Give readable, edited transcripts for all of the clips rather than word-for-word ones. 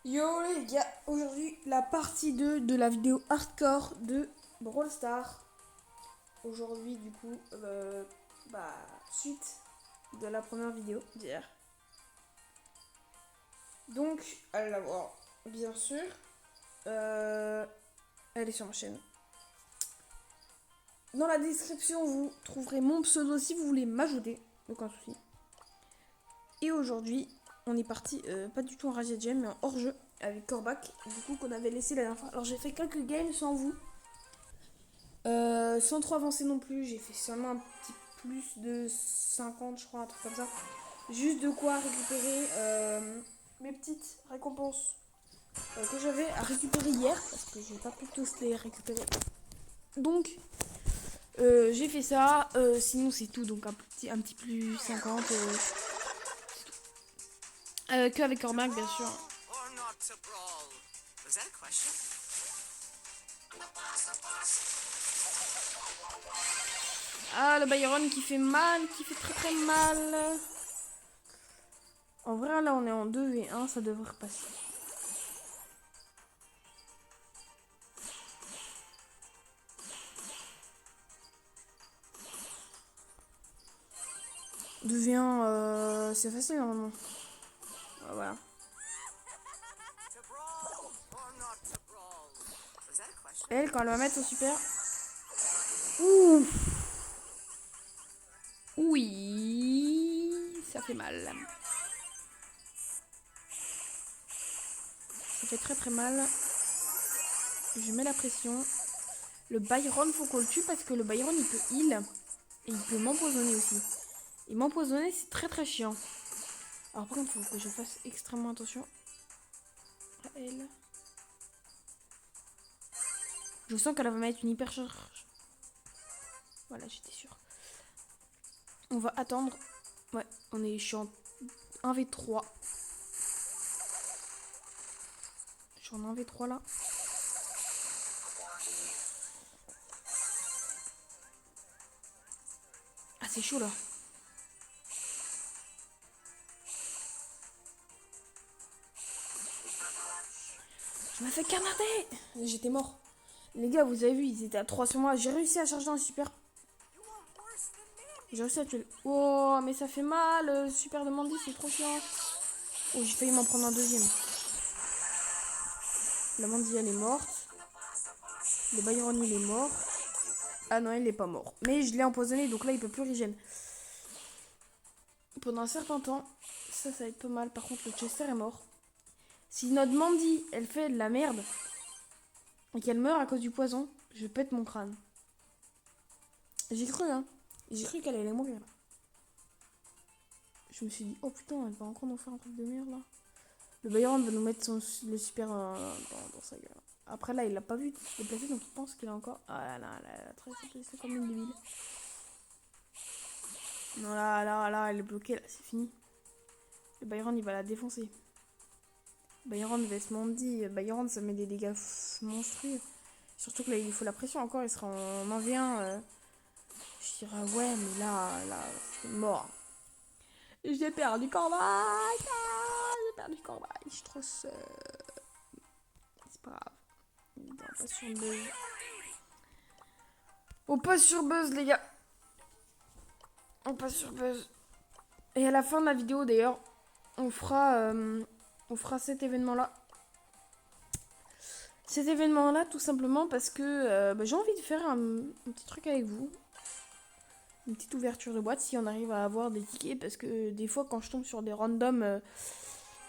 Yo les gars, aujourd'hui la partie 2 de la vidéo hardcore de Brawl Stars. Aujourd'hui du coup, suite de la première vidéo d'hier. Donc, allez la voir, bien sûr. Elle est sur ma chaîne. Dans la description, vous trouverez mon pseudo si vous voulez m'ajouter, aucun souci. Et aujourd'hui, on est parti, pas du tout en Rage Gem, mais en hors-jeu avec Corbac, du coup qu'on avait laissé la dernière fois. Alors j'ai fait quelques games sans vous. Sans trop avancer non plus, j'ai fait seulement un petit plus de 50 je crois, un truc comme ça. Juste de quoi récupérer mes petites récompenses que j'avais à récupérer hier, parce que j'ai pas pu tous les récupérer. Donc j'ai fait ça, sinon c'est tout, donc un petit plus 50, que avec Cormac bien sûr. Ah, le Byron qui fait mal, qui fait très très mal. En vrai, là, on est en 2v1, ça devrait repasser. Deux v 1 c'est facile normalement. Voilà. Elle, quand elle va mettre son super. Ouh. Oui, ça fait mal. Ça fait très très mal. Je mets la pression. Le Byron, faut qu'on le tue parce que le Byron il peut heal. Et il peut m'empoisonner aussi. Et m'empoisonner, c'est très très chiant. Alors par contre, il faut que je fasse extrêmement attention à elle. Je sens qu'elle va mettre une hyper charge. Voilà, j'étais sûre. On va attendre. Ouais, je suis en 1v3. Je suis en 1v3 là. Ah, c'est chaud là. Je m'ai fait canarder. J'étais mort. Les gars, vous avez vu, ils étaient à 3 sur moi. J'ai réussi à charger un super. J'ai réussi à tuer. Oh, mais ça fait mal. Le super de Mandy, c'est trop chiant. Oh, j'ai failli m'en prendre un deuxième. La Mandy, elle est morte. Le Byron, il est mort. Ah non, il est pas mort. Mais je l'ai empoisonné, donc là, il peut plus régénérer. Pendant un certain temps, ça va être pas mal. Par contre, le Chester est mort. Si notre Mandy, elle fait de la merde et qu'elle meurt à cause du poison, je pète mon crâne. J'ai cru, hein. J'ai cru qu'elle allait mourir. Je me suis dit, oh putain, elle va encore nous faire un truc de merde là. Le Byron va nous mettre le super dans sa gueule. Après là, il l'a pas vu se déplacer, donc il pense qu'il a encore. Ah là, elle a très déplacé comme une débile. Non, là, elle est bloquée, là, c'est fini. Le Byron, il va la défoncer. Byron vs Mandy. Byron, ça met des dégâts monstrueux. Surtout que là, il faut la pression encore, il sera en 1v1. Je dirais, ouais, mais là, c'est mort. J'ai perdu Corbac. J'ai perdu Corbac. Je suis trop seule. C'est pas grave. On passe sur Buzz. On passe sur Buzz, les gars. On passe sur Buzz. Et à la fin de la vidéo, d'ailleurs, on fera cet événement-là. Cet événement-là, tout simplement parce que j'ai envie de faire un petit truc avec vous. Une petite ouverture de boîte si on arrive à avoir des tickets. Parce que des fois, quand je tombe sur des randoms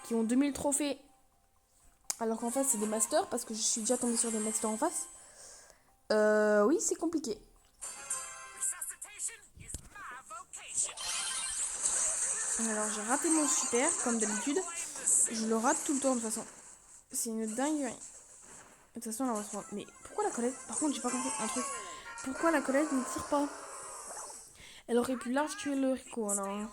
qui ont 2000 trophées, alors qu'en face, c'est des masters, parce que je suis déjà tombée sur des masters en face, oui, c'est compliqué. Alors, j'ai raté mon super, comme d'habitude. Je le rate tout le temps, de toute façon. C'est une dinguerie. De toute façon, là, on va se prendre. Mais pourquoi la Colette? Par contre, j'ai pas compris un truc. Pourquoi la Colette ne tire pas? Elle aurait pu large tuer le Rico, alors.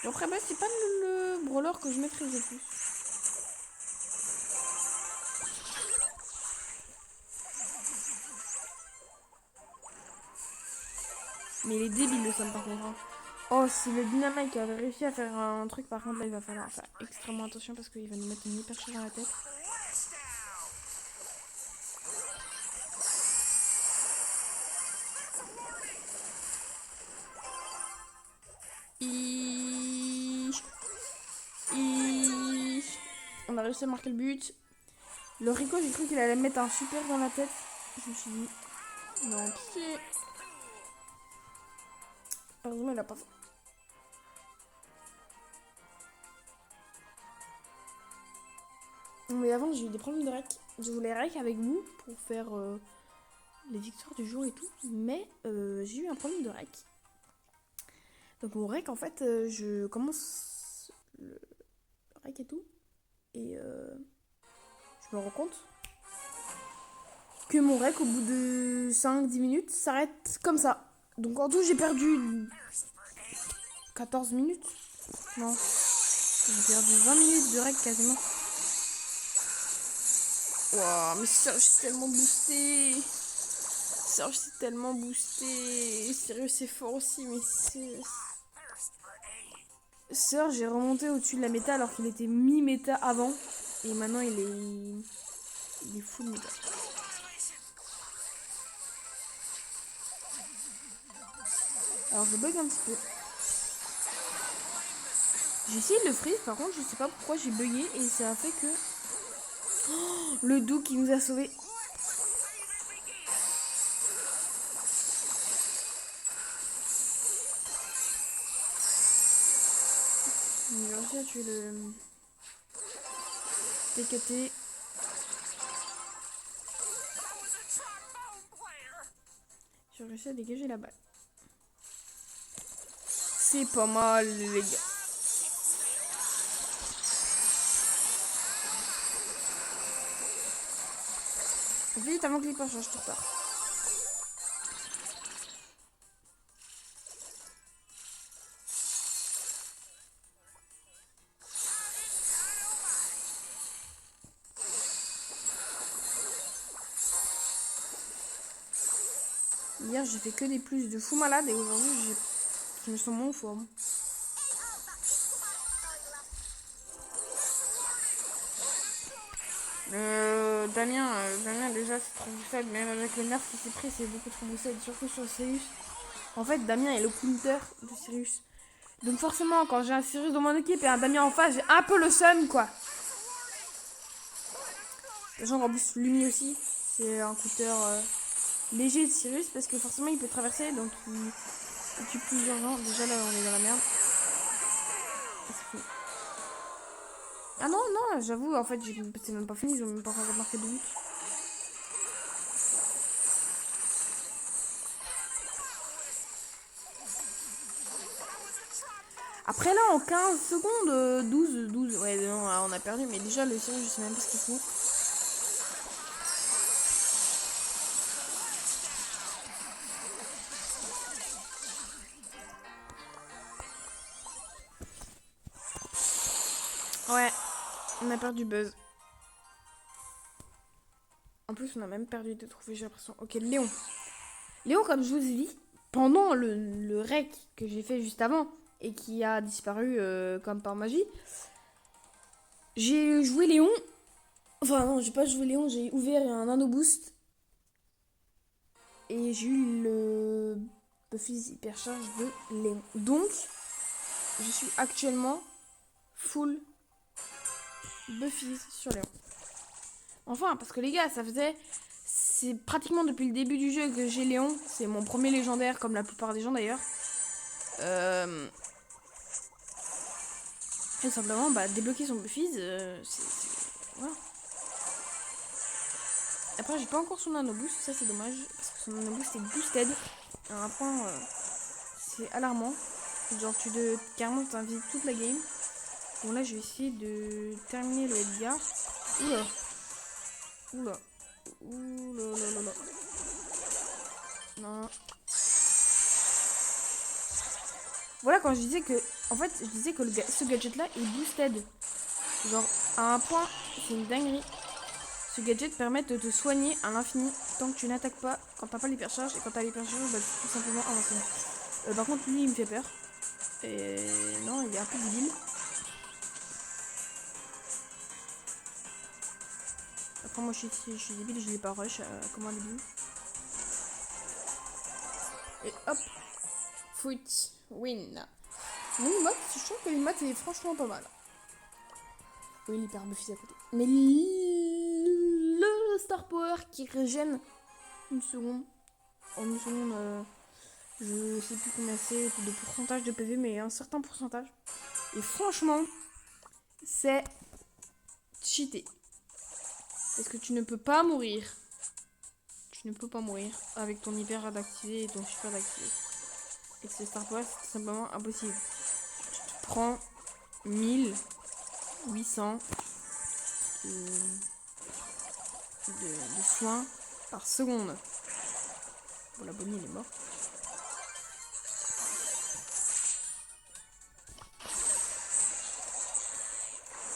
Et après, c'est pas le brawler que je maîtrise le plus. Mais il est débile le Sam par contre. Hein. Oh, si le dynamite avait réussi à faire un truc, par contre, là, il va falloir faire extrêmement attention parce qu'il va nous mettre une hyper charge dans la tête. On a réussi à marquer le but. Le Rico, j'ai cru qu'il allait mettre un super dans la tête. Je me suis dit, non, pitié. Heureusement, il a pas fait. Mais avant, j'ai eu des problèmes de rec. Je voulais rec avec vous pour faire les victoires du jour et tout. Mais j'ai eu un problème de rec. Donc mon rec, en fait, je commence le rec et tout. Et je me rends compte que mon rec, au bout de 5-10 minutes, s'arrête comme ça. Donc en tout, j'ai perdu 14 minutes. Non, j'ai perdu 20 minutes de rec quasiment. Waouh, mais Serge, c'est tellement boosté. Serge, c'est tellement boosté. Sérieux, c'est fort aussi, mais c'est... Serge, j'ai remonté au-dessus de la méta alors qu'il était mi-méta avant. Et maintenant, il est full méta. Alors, je bug un petit peu. J'ai essayé de le freeze, par contre, je sais pas pourquoi j'ai bugué et ça a fait que... Oh, le doux qui nous a sauvés. J'ai réussi à tuer le TKT. J'ai réussi à dégager la balle. C'est pas mal, les gars. Vite avant que les poches, je te repars. Hier, j'ai fait que des plus de fou malade et aujourd'hui, je me sens moins en forme. Damien, déjà, c'est trop boosted. Même avec le nerf qui s'est pris, c'est beaucoup trop boosted. Surtout sur Sirius. En fait, Damien est le counter de Sirius. Donc, forcément, quand j'ai un Sirius dans mon équipe et un Damien en face, j'ai un peu le seum, quoi. Sachant qu'en plus, Lumi aussi, c'est un counter léger de Sirius parce que forcément, il peut traverser. Donc, il tue plusieurs gens. Déjà, là, on est dans la merde. Ah non, non, j'avoue, en fait, c'est même pas fini, ils ont même pas encore marqué de but. Après là, en 15 secondes, 12, ouais, non, on a perdu, mais déjà, le Sirius, je sais même pas ce qu'il faut. Ouais, on a perdu Buzz. En plus, on a même perdu des trophées, j'ai l'impression. Ok, Léon. Léon, comme je vous ai dit, pendant le rec que j'ai fait juste avant et qui a disparu comme par magie, j'ai joué Léon. Enfin, non, j'ai pas joué Léon, j'ai ouvert un nano boost. Et j'ai eu le Buffy's hypercharge de Léon. Donc, je suis actuellement full Buffy's sur Léon. Enfin, parce que les gars, c'est pratiquement depuis le début du jeu que j'ai Léon. C'est mon premier légendaire, comme la plupart des gens d'ailleurs. Et simplement, débloquer son Buffy's, voilà. Après, j'ai pas encore son nano boost, ça c'est dommage. Parce que son nano boost est boosted. À un point, c'est alarmant. Genre, carrément, t'invites toute la game. Bon, là, je vais essayer de terminer le Edgar. Oula. Oula. Oula, là, là, là. Non. Voilà, quand je disais que... En fait, je disais que ce gadget-là est boosted. Genre, à un point, c'est une dinguerie. Ce gadget permet de te soigner à l'infini tant que tu n'attaques pas quand t'as pas l'hypercharge. Et quand t'as l'hypercharge, tout simplement avancer. Par contre, lui, il me fait peur. Et non, il est un peu débile. Après, moi, je suis débile, je l'ai pas rush comme un débile. Et hop, fruit, win. Mon emote, je trouve que l'emote est franchement pas mal. Oui, l'hyper Buffy à côté. Mais le Star Power qui régène une seconde. En une seconde, je sais plus combien c'est de pourcentage de PV, mais un certain pourcentage. Et franchement, c'est cheaté. Parce que tu ne peux pas mourir. Tu ne peux pas mourir avec ton hyper activé et ton super activé. Et que ce Star Power, c'est tout simplement impossible. Tu prends 1800 de soins par seconde. Bon, la bonnie, il est mort.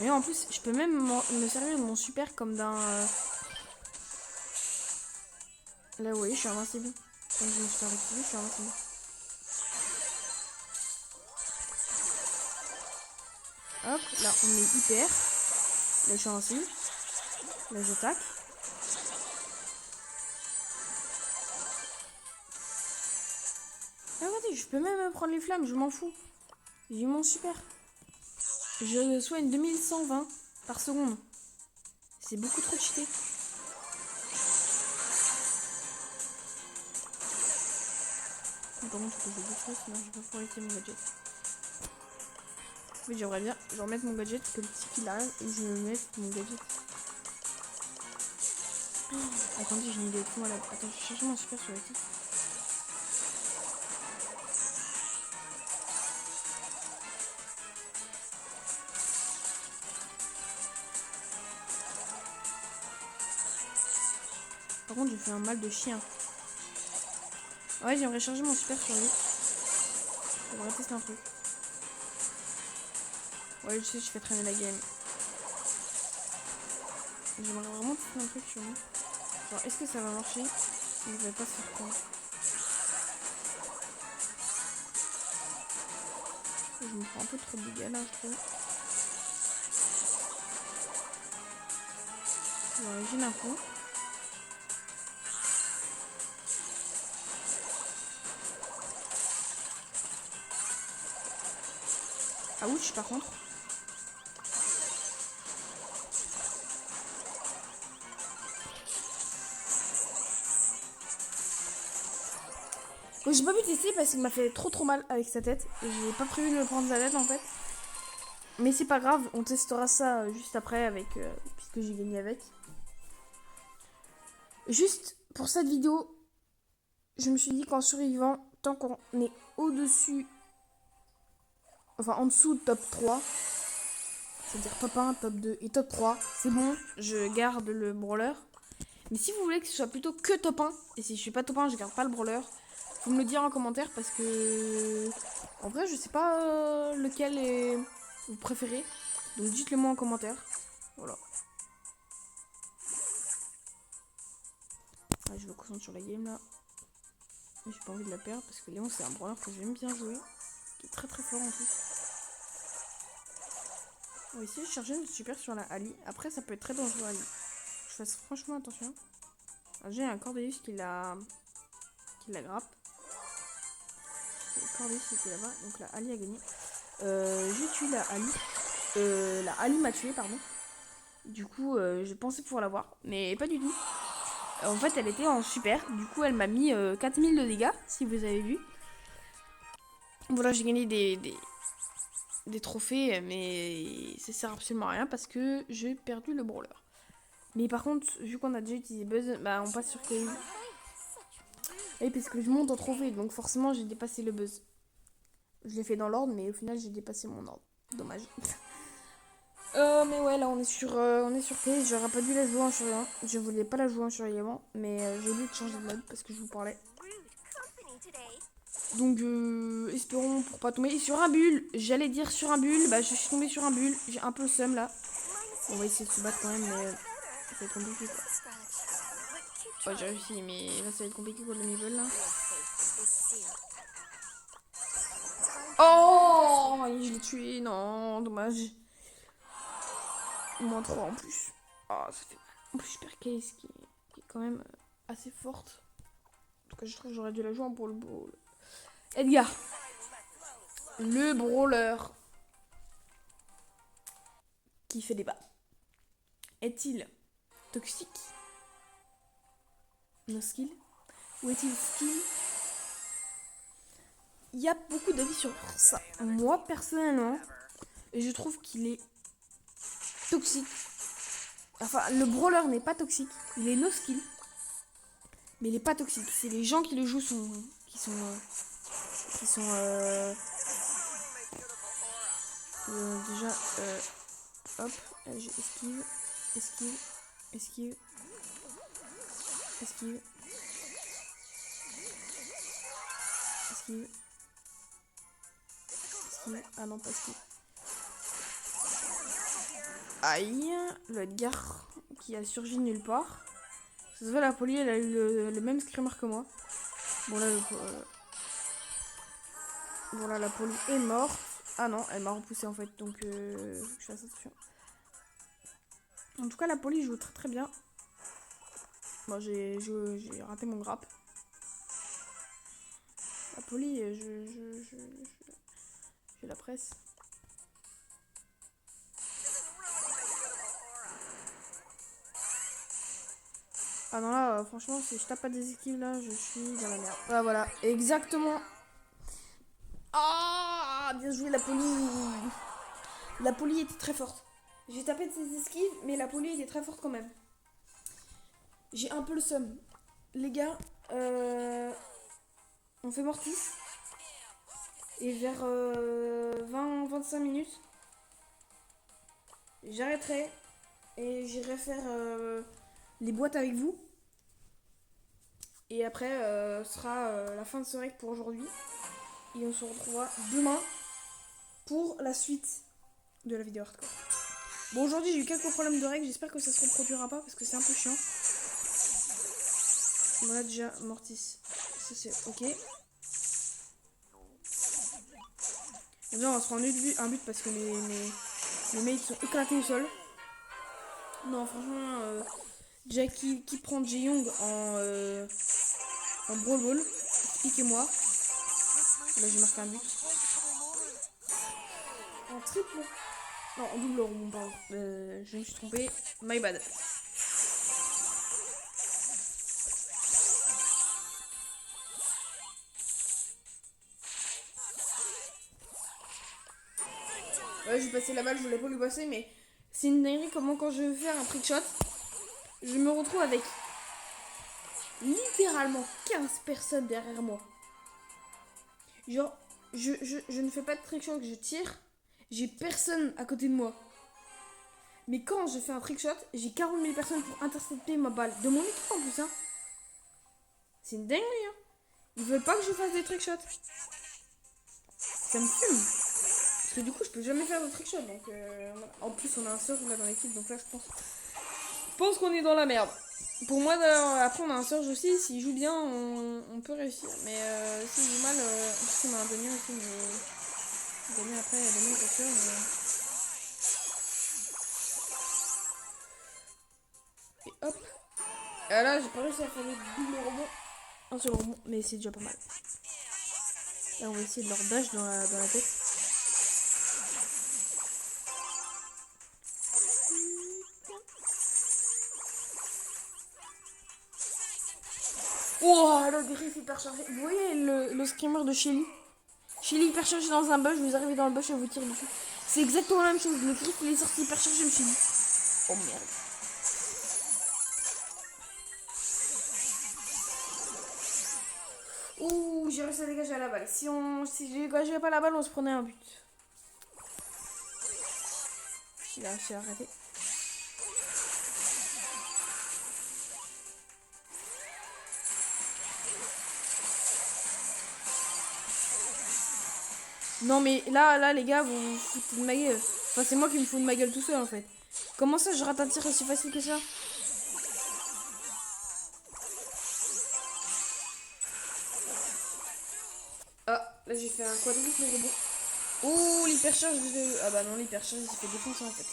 Et en plus, je peux même me servir de mon super comme d'un... Là, vous voyez, je suis invincible. Quand je me suis activé, je suis invincible. Hop, là, on est hyper. Là, je suis invincible. Là, j'attaque. Ah, regardez, je peux même prendre les flammes, je m'en fous. J'ai mon super. Je soigne 2120 par seconde. C'est beaucoup trop cheaté. Par contre, faut que je détruise, sinon je vais pas pouvoir utiliser mon gadget. Oui, j'aimerais bien remettre mon gadget, que le petit qu'il arrive et je me mette mon gadget. Oh, attendez, j'ai une idée de moi là. Attends, je cherche mon super sur le site. Par contre, j'ai fait un mal de chien. Ouais, j'aimerais charger mon super sur lui. J'aimerais tester un truc. Ouais, je sais, je fais traîner la game. J'aimerais vraiment tester un truc sur lui. Genre, est-ce que ça va marcher? Il va pas se faire prendre. Je me prends un peu trop de dégâts là, je trouve. Je vais régénérer un coup. Ah ouch, par contre. J'ai pas pu tester parce qu'il m'a fait trop mal avec sa tête. J'ai pas prévu de me prendre sa tête en fait. Mais c'est pas grave, on testera ça juste après avec puisque j'ai gagné avec. Juste pour cette vidéo, je me suis dit qu'en survivant, tant qu'on est au-dessus, enfin en dessous de top 3, c'est-à-dire top 1, top 2 et top 3, c'est bon, je garde le brawler. Mais si vous voulez que ce soit plutôt que top 1, et si je suis pas top 1, je garde pas le brawler, faut me le dire en commentaire parce que en vrai je sais pas lequel est vous préférez. Donc dites-le moi en commentaire. Voilà. Ah, je me concentre sur la game là. J'ai pas envie de la perdre parce que Léon c'est un brawler que j'aime bien jouer. Qui est très fort en plus. On va essayer de charger une super sur la Ali. Après ça peut être très dangereux Ali. Je fasse franchement attention. J'ai un Cordelius qui la grappe. Cordelius était là-bas. Donc la Ali a gagné. J'ai tué la Ali. La Ali m'a tué, pardon. Du coup, je pensais pouvoir l'avoir, mais pas du tout. En fait, elle était en super. Du coup, elle m'a mis 4000 de dégâts, si vous avez vu. Voilà, j'ai gagné des trophées, mais ça sert absolument à rien parce que j'ai perdu le brawler. Mais par contre, vu qu'on a déjà utilisé Buzz, bah on passe sur Cave. Et parce que je monte en trophée, donc forcément j'ai dépassé le Buzz. Je l'ai fait dans l'ordre, mais au final j'ai dépassé mon ordre. Dommage. Mais ouais, là on est sur Cave. J'aurais pas dû la jouer en surveillant. Je voulais pas la jouer en surveillant, mais j'ai oublié de changer de mode parce que je vous parlais. Donc espérons pour pas tomber sur un bulle. J'allais dire sur un bulle, bah je suis tombée sur un bulle. J'ai un peu le seum là. On va essayer de se battre quand même, mais ça va être compliqué quoi. Ouais, j'ai réussi, mais là ça va être compliqué contre le niveau là. Oh, je l'ai tué. Non, dommage. Moins 3 en plus. Oh, ça fait mal. En plus, je perds Case qui est quand même assez forte. En tout cas, je trouve que j'aurais dû la jouer en brawl ball. Edgar. Le brawler. Qui fait débat. Est-il toxique? No skill? Ou est-il skill? Il y a beaucoup d'avis sur ça. Moi, personnellement, je trouve qu'il est toxique. Enfin, le brawler n'est pas toxique. Il est no skill. Mais il est pas toxique. C'est les gens qui le jouent qui sont déjà hop, j'ai esquive, esquive, esquive, esquive, esquive, esquive. Ah non, pas esquive. Aïe, le Edgar qui a surgi nulle part. Ça se voit, la Polly, elle a eu le même screamer que moi. Bon là, bon là, la Polly est morte. Ah non, elle m'a repoussé en fait, donc faut que je fasse attention. En tout cas, la Polly joue très très bien. Bon, j'ai raté mon grappe. La Polly, je la presse. Ah non là, franchement, si je tape pas des équipes là, je suis dans la merde. Ah voilà, exactement. Ah, bien joué la Polly. La Polly était très forte. J'ai tapé de ses esquives, mais la Polly était très forte quand même. J'ai un peu le seum. Les gars, on fait Mortis. Et vers 20-25 minutes, j'arrêterai et j'irai faire les boîtes avec vous. Et après, ce sera la fin de ce règle pour aujourd'hui. Et on se retrouvera demain pour la suite de la vidéo hardcore. Bon, aujourd'hui, j'ai eu quelques problèmes de règles. J'espère que ça se reproduira pas parce que c'est un peu chiant. Voilà, déjà, Mortis. Ça, c'est ok. Déjà, on va se prendre un but parce que mes mates sont éclatés au sol. Non, franchement, déjà, qui prend Jae-Young en Brawl Ball? Expliquez-moi. Là, j'ai marqué un but. En triple. Non, en double rebond, pardon. Je me suis trompé. My bad. Ouais, j'ai passé la balle, je voulais pas lui passer, mais c'est une dinguerie comment quand je veux faire un trick shot, je me retrouve avec littéralement 15 personnes derrière moi. Genre, je ne fais pas de trick shot, je tire, j'ai personne à côté de moi. Mais quand je fais un trick shot, j'ai 40 000 personnes pour intercepter ma balle. De mon équipe en plus, hein. C'est une dinguerie, hein. Ils veulent pas que je fasse des trick shots. Ça me fume. Parce que du coup, je peux jamais faire de trick shot. Donc, en plus, on a un surge là dans l'équipe. Donc là, je pense qu'on est dans la merde. Pour moi, après, on a un surge aussi. S'il joue bien, on peut réussir. Mais s'il joue mal, en plus, on a un Damien aussi. Mais Damien, après, Damien est pas sûr. Et hop. Et là, j'ai pas réussi à faire le double rebond. Un seul rebond, mais c'est déjà pas mal. Là, on va essayer de leur dash dans la tête. Oh, le griffe hyper chargé. Vous voyez le screamer de Shelly? Shelly hyper chargé dans un bush, vous arrivez dans le bush et vous tirez dessus. C'est exactement la même chose. Le griffe il est sorti hyper chargé, je me suis dit. Oh merde. Ouh, j'ai réussi à dégager à la balle. Si je dégageais pas la balle, on se prenait un but. Il a réussi à arrêter. Non mais là les gars, vous vous foutez de ma gueule. Enfin c'est moi qui me fous de ma gueule tout seul en fait. Comment ça je rate un tir aussi facile que ça? Ah, là j'ai fait un quadruple rebond. Oh, l'hypercharge de... Ah bah non, l'hypercharge, il s'est fait défoncer en fait.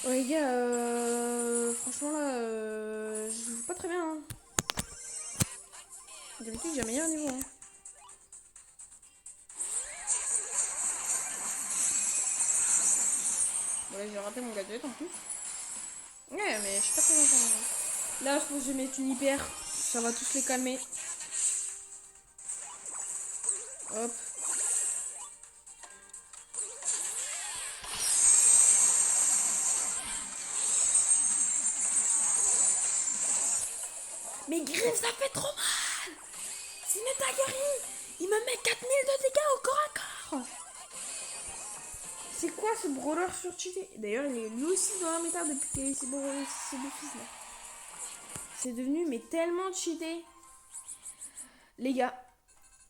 Ouais, les gars, franchement là, je joue pas très bien. Hein. D'habitude, j'ai un meilleur niveau. Hein. Bon, là, j'ai raté mon gadget en plus. Ouais, mais je suis pas très bien. Là, je pense que je vais mettre une hyper. Ça va tous les calmer. Hop. Mais Griff, ça fait trop mal. C'est Netagari. Il me met 4000 de dégâts au corps à corps. C'est quoi ce brawler surcheaté? D'ailleurs, il est lui aussi dans la méta depuis qu'il y a eu ces deux fils là. C'est devenu mais tellement cheaté. Les gars,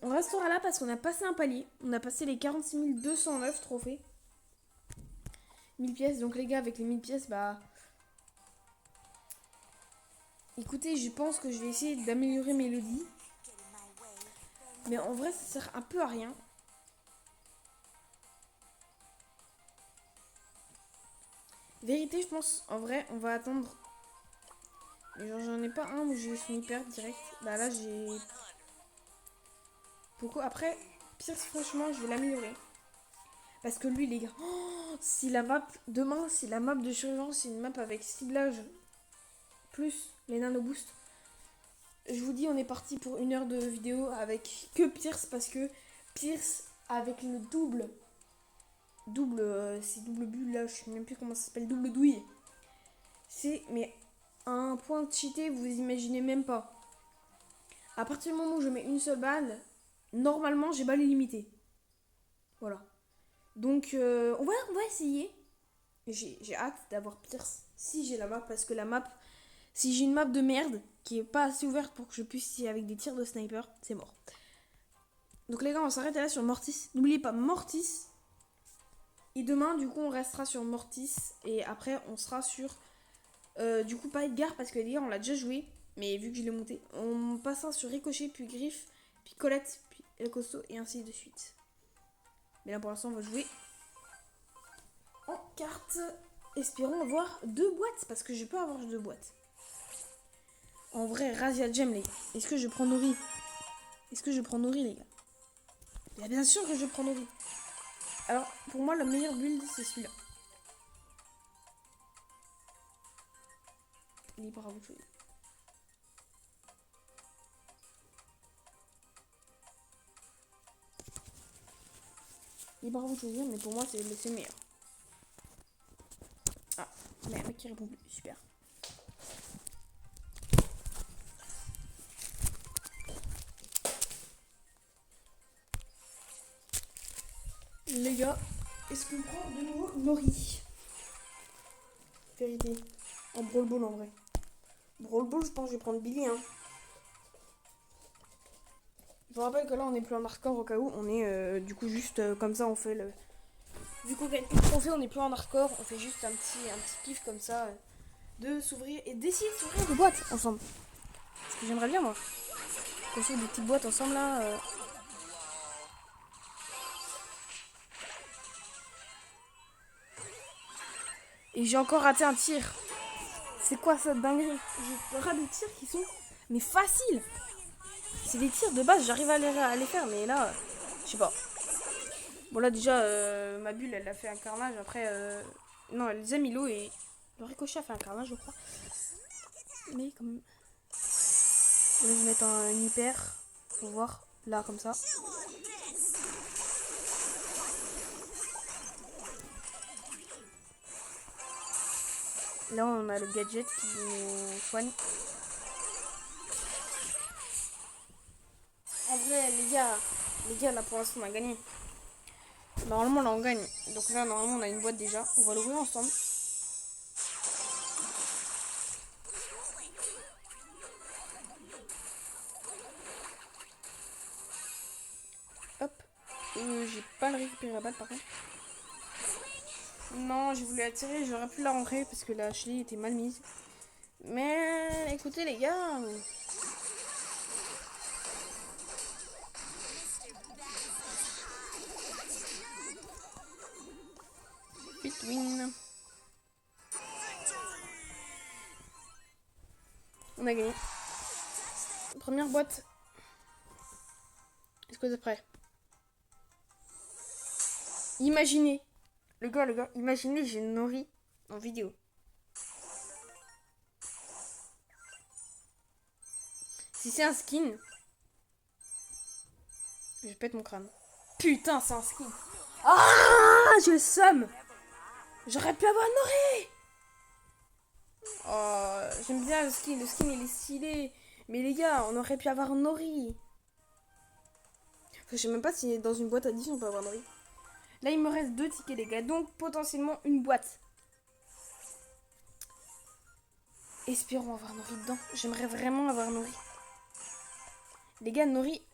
on restera là parce qu'on a passé un palier. On a passé les 46 209 trophées. 1000 pièces. Donc les gars, avec les 1000 pièces, bah... Écoutez, je pense que je vais essayer d'améliorer Mélodie. Mais en vrai, ça sert un peu à rien. Vérité, je pense, en vrai, on va attendre. Mais genre, j'en ai pas un où j'ai son hyper direct. Bah là, j'ai... Pourquoi après, Pierce, franchement, je vais l'améliorer. Parce que lui, les gars, oh, si la map, demain, si la map de surveillance, c'est une map avec ciblage plus les nanoboosts, je vous dis, on est parti pour 1 heure de vidéo avec que Pierce. Parce que Pierce, avec le double, c'est double bulle là, je sais même plus comment ça s'appelle, double douille. C'est, mais un point de cheaté, vous imaginez même pas. À partir du moment où je mets une seule balle, normalement, j'ai balle illimitée. Voilà. Donc, on va essayer. J'ai hâte d'avoir Pierce si j'ai la map. Parce que la map, si j'ai une map de merde qui est pas assez ouverte pour que je puisse y avec des tirs de sniper, c'est mort. Donc, les gars, on s'arrête là sur Mortis. N'oubliez pas Mortis. Et demain, du coup, on restera sur Mortis. Et après, on sera sur. Du coup, pas Edgar parce que Edgar, on l'a déjà joué. Mais vu que je l'ai monté, on passera sur Ricochet, puis Griff, puis Colette, puis El Costo, et ainsi de suite. Mais là, pour l'instant, on va jouer en carte. Espérons avoir 2 boîtes, parce que je peux avoir 2 boîtes. En vrai, Razia Gem, les gars. Est-ce que je prends Nori? Est-ce que je prends Nori, les gars? Bien, bien sûr que je prends Nori. Alors, pour moi, le meilleur build, c'est celui-là. Libre à vous choisir. Libre à vous choisir, mais pour moi, c'est le meilleur. Ah, mais un mec qui répond plus. Super. Les gars, est-ce qu'on prend de nouveau Nori? Vérité. En Brawl Ball en vrai. Brawl Ball, je pense que je vais prendre Billy. Hein. Je vous rappelle que là, on n'est plus en hardcore au cas où. On est du coup juste comme ça, on fait le. Vu qu'on gagne plus de trophées, on n'est plus en hardcore. On fait juste un petit kiff comme ça de s'ouvrir et d'essayer de s'ouvrir des boîtes ensemble. Parce que j'aimerais bien, moi. Qu'on s'ouvre des petites boîtes ensemble là. Et j'ai encore raté un tir. C'est quoi cette dinguerie? J'ai raté des tirs qui sont mais faciles. C'est des tirs de base, j'arrive à les faire, mais là, je sais pas. Bon là déjà, ma bulle, elle a fait un carnage. Après, non, les Milo et le ricochet a fait un carnage, je crois. Mais quand même. Là, je vais mettre un hyper pour voir. Là, comme ça. Là, on a le gadget qui nous soigne. En vrai, les gars, là pour l'instant, on a gagné. Normalement, là, on gagne. Donc là, normalement, on a une boîte déjà. On va l'ouvrir ensemble. Hop. J'ai pas le récupérer la balle, par contre. Non, j'ai voulu la tirer, j'aurais pu la rentrer parce que la chenille était mal mise. Mais écoutez les gars. Vite win. On a gagné. Première boîte. Est-ce que vous êtes prêts? Imaginez. Le gars, imaginez, j'ai Nori en vidéo. Si c'est un skin, je pète mon crâne. Putain, c'est un skin. Ah, j'ai le seum. J'aurais pu avoir Nori. Oh, j'aime bien le skin. Le skin, il est stylé. Mais les gars, on aurait pu avoir Nori. Enfin, je sais même pas si dans une boîte à 10 on peut avoir Nori. Là, il me reste 2 tickets, les gars. Donc, potentiellement, une boîte. Espérons avoir Nori dedans. J'aimerais vraiment avoir Nori. Les gars, Nori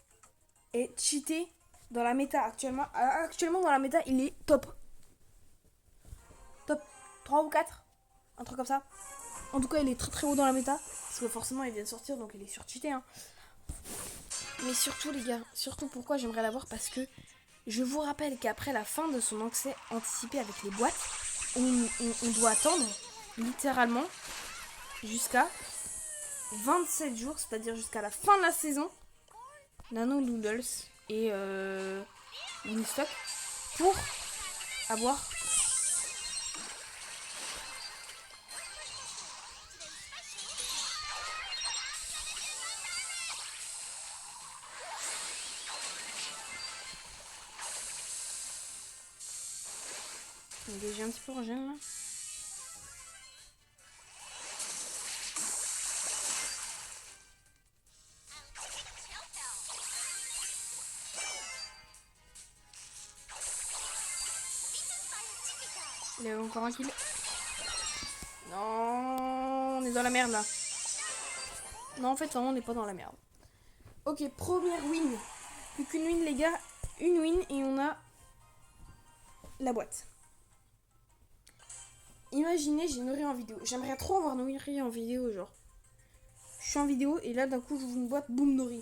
est cheaté dans la méta actuellement. Actuellement, dans la méta, il est top. Top 3 ou 4. Un truc comme ça. En tout cas, il est très très haut dans la méta. Parce que forcément, il vient de sortir, donc il est surcheaté. Hein. Mais surtout, les gars, surtout pourquoi j'aimerais l'avoir, parce que je vous rappelle qu'après la fin de son accès anticipé avec les boîtes, on doit attendre littéralement jusqu'à 27 jours, c'est-à-dire jusqu'à la fin de la saison, Nano Noodles et Unistock pour avoir j'ai un petit peu rangé là. Il y avait encore un kill. Non, on est dans la merde là. Non, en fait, on n'est pas dans la merde. Ok, première win. Plus qu'une win, les gars. Une win et on a la boîte. Imaginez, j'ai Nori en vidéo. J'aimerais trop avoir Nori en vidéo, genre. Je suis en vidéo et là, d'un coup, j'ouvre une boîte, boum, Nori.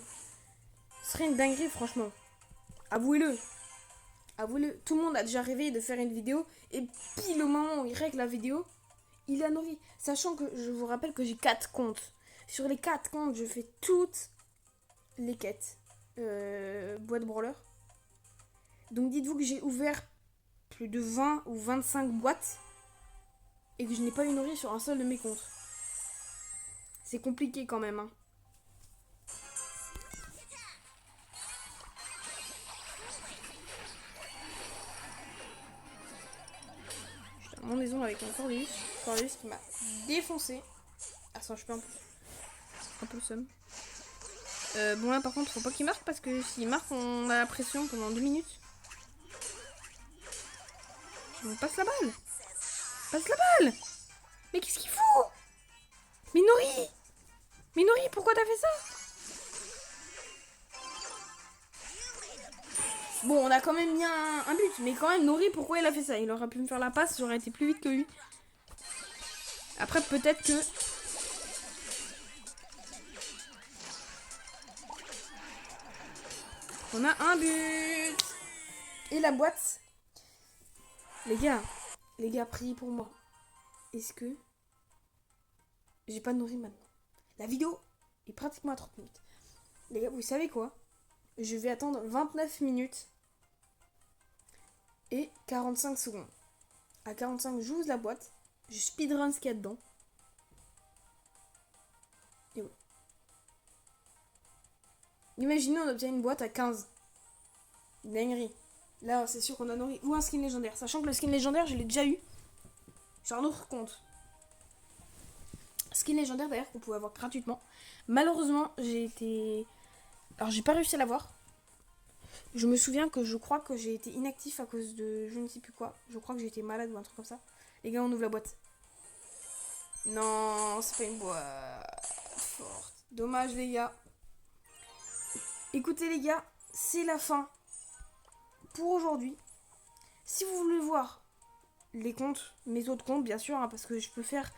Ce serait une dinguerie, franchement. Avouez-le. Avouez-le. Tout le monde a déjà rêvé de faire une vidéo et pile au moment où il règle la vidéo, il a Nori. Sachant que je vous rappelle que j'ai 4 comptes. Sur les 4 comptes, je fais toutes les quêtes. Boîte brawler. Donc dites-vous que j'ai ouvert plus de 20 ou 25 boîtes et que je n'ai pas eu Nori sur un seul de mes comptes. C'est compliqué quand même. Hein. Je suis à mon maison avec un Corlius. Corlius qui m'a défoncé. Ah, ça, je peux un peu le seum. Bon là par contre faut pas qu'il marque parce que s'il marque on a la pression pendant 2 minutes. On passe la balle. Passe la balle. Mais qu'est-ce qu'il fout? Mais Nori. Mais Nori, pourquoi t'as fait ça? Bon, on a quand même mis un but, mais quand même, Nori, pourquoi il a fait ça? Il aurait pu me faire la passe, j'aurais été plus vite que lui. Après, peut-être que... On a un but. Et la boîte. Les gars, priez pour moi. Est-ce que... J'ai pas de Nori maintenant. La vidéo est pratiquement à 30 minutes. Les gars, vous savez quoi? Je vais attendre 29 minutes et 45 secondes. À 45, j'ouvre la boîte. Je speedrun ce qu'il y a dedans. Et voilà. Imaginez, on obtient une boîte à 15. Dinguerie. Là, c'est sûr qu'on a Nori ou un skin légendaire. Sachant que le skin légendaire, je l'ai déjà eu. Sur un autre compte. Skin légendaire d'ailleurs qu'on pouvait avoir gratuitement. Malheureusement, j'ai été... Alors, j'ai pas réussi à l'avoir. Je me souviens que je crois que j'ai été inactif à cause de je ne sais plus quoi. Je crois que j'ai été malade ou un truc comme ça. Les gars, on ouvre la boîte. Non, c'est pas une boîte forte. Dommage, les gars. Écoutez, les gars, c'est la fin pour aujourd'hui. Si vous voulez voir les comptes, mes autres comptes bien sûr, hein, parce que je peux faire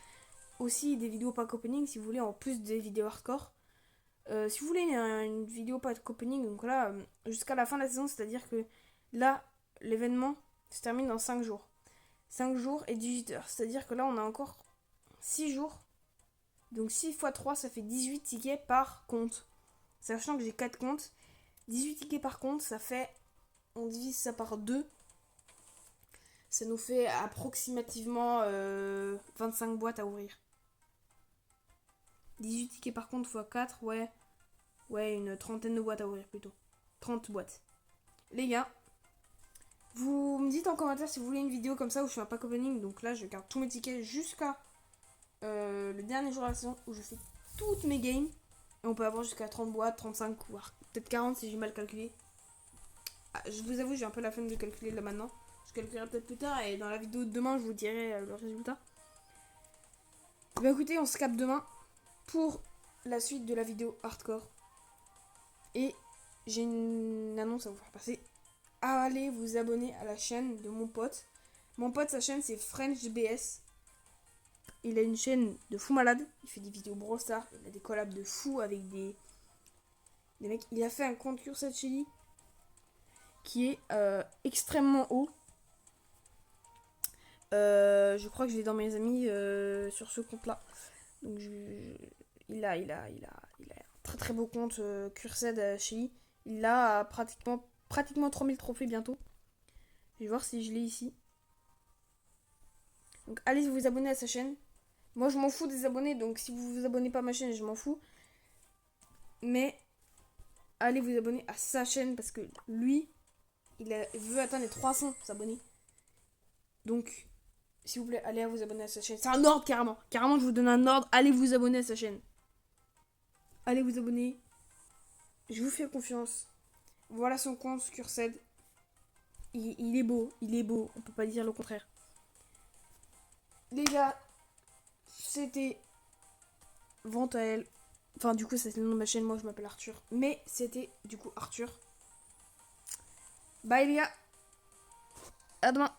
aussi des vidéos pack opening si vous voulez, en plus des vidéos hardcore. Si vous voulez une vidéo pack opening, donc là, jusqu'à la fin de la saison, c'est-à-dire que là, l'événement se termine dans 5 jours. 5 jours et 18 heures. C'est-à-dire que là, on a encore 6 jours. Donc 6 x 3, ça fait 18 tickets par compte. Sachant que j'ai 4 comptes. 18 tickets par compte, ça fait... On divise ça par 2. Ça nous fait approximativement 25 boîtes à ouvrir. 18 tickets par compte x 4, ouais. Ouais, une trentaine de boîtes à ouvrir plutôt. 30 boîtes. Les gars, vous me dites en commentaire si vous voulez une vidéo comme ça où je fais un pack opening. Donc là, je garde tous mes tickets jusqu'à le dernier jour de la saison où je fais toutes mes games. Et on peut avoir jusqu'à 30 boîtes, 35, voire peut-être 40 si j'ai mal calculé. Ah, je vous avoue, j'ai un peu la flemme de calculer là maintenant. Je calculerai peut-être plus tard et dans la vidéo de demain, je vous dirai le résultat. Bah écoutez, on se capte demain pour la suite de la vidéo hardcore. Et j'ai une annonce à vous faire passer. Allez vous abonner à la chaîne de mon pote. Mon pote, sa chaîne c'est FrenchBS. Il a une chaîne de fou malade. Il fait des vidéos Brawl Stars. Il a des collabs de fou avec des mecs. Il a fait un compte Cursed Chili qui est extrêmement haut. Je crois que je l'ai dans mes amis sur ce compte là. Donc il a un très très beau compte Cursed Chili. Il a pratiquement 3000 trophées bientôt. Je vais voir si je l'ai ici. Donc allez vous abonner à sa chaîne. Moi je m'en fous des abonnés, donc si vous vous abonnez pas à ma chaîne, je m'en fous. Mais allez vous abonner à sa chaîne parce que lui, il veut atteindre les 300 abonnés. Donc, s'il vous plaît, allez vous abonner à sa chaîne. C'est un ordre carrément. Carrément, je vous donne un ordre. Allez vous abonner à sa chaîne. Allez vous abonner. Je vous fais confiance. Voilà son compte Cursed. Il est beau. Il est beau. On peut pas dire le contraire. Les gars, c'était Vente à elle. Enfin, du coup, c'est le nom de ma chaîne. Moi, je m'appelle Arthur. Mais c'était, du coup, Arthur. Bye, les gars. À demain.